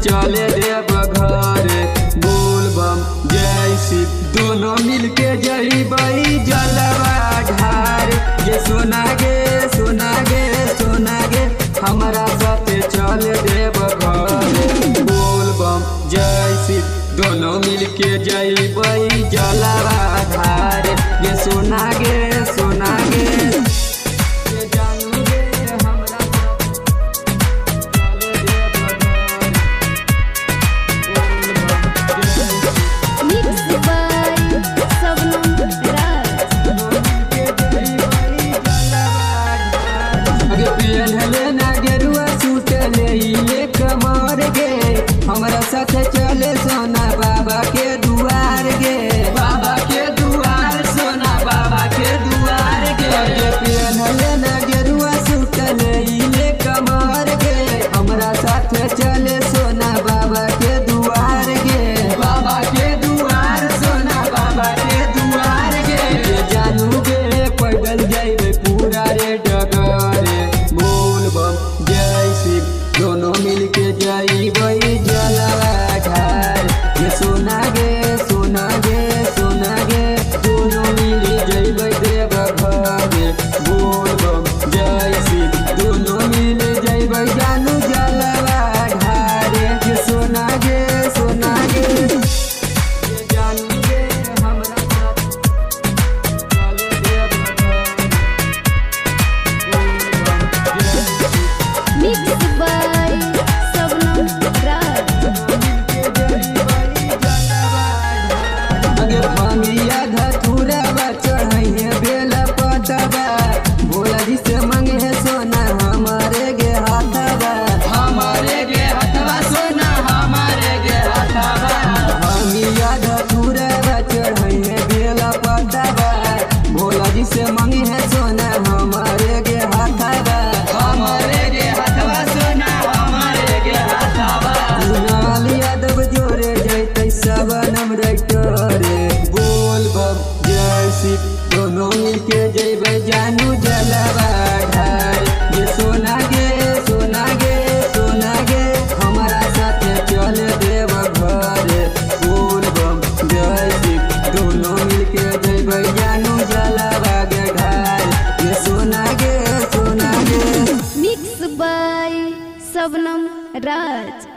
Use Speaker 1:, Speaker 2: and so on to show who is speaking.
Speaker 1: चले देव घर। बोल बम जय शिव दोनों मिलके जइबै जलवा ढार। ये सोना गे सोना गे सोना गे हमारा साथे चले देव घर। बोल बम जय शिव दोनों मिलके जइबै जलवा ढार। ये सोना गे सोना गे हमारा साथ चले सोना बाबा के दुआर गे। बाबा के दुआर सोना बाबा के दुआर गे। पियनले ना गेरुआ सुतले इले कमर गे। हमारा साथ चले सोना बाबा के दुआर गे। बाबा के दुआर सोना बाबा के दुआर गे। जानू गे पैदल जाइबे पूरा रे डगरे। बोल बम जय शिव दोनों मिलके जाइबै जलवा ढार। ये सोना गे सोना गे सोना गे दोनों मिली जइबै देव घर। बोल बम जय शिव दोनों मिली जइबै जानू जलवा ढार। ये सोना गे सोना गे जानू गे हमरा साथ चले देव घर।
Speaker 2: मिक्स बाय सबनम राज।
Speaker 1: भांगिया धतूरवा चढ़ैया बेला पतवा। भोला जी से मांगे है सोना हमारे गे हाथवा। हमारे गे हाथवा सोना हमारे गे हाथवा। भांगिया धतूरवा चढ़ैया बेला पतवा। भोला जी से मांगे है सोना हमारे गे हाथवा। हमारे गे हाथवा सोना हमारे गे हाथवा। कुणाल यादव जोरे जैतै सबनम राइटरे। बोल बम जय शिव दोनों मिलके जइबै जानू जलवा ढार। ये सोना गे सोना गे सोना गे हमारा साथे चले देव घर। बोल बम जय शिव दोनों मिलके जइबै जानू जलवा गे ढार। ये सोना गे सोना गे
Speaker 2: मिक्स बाय सबनम राज।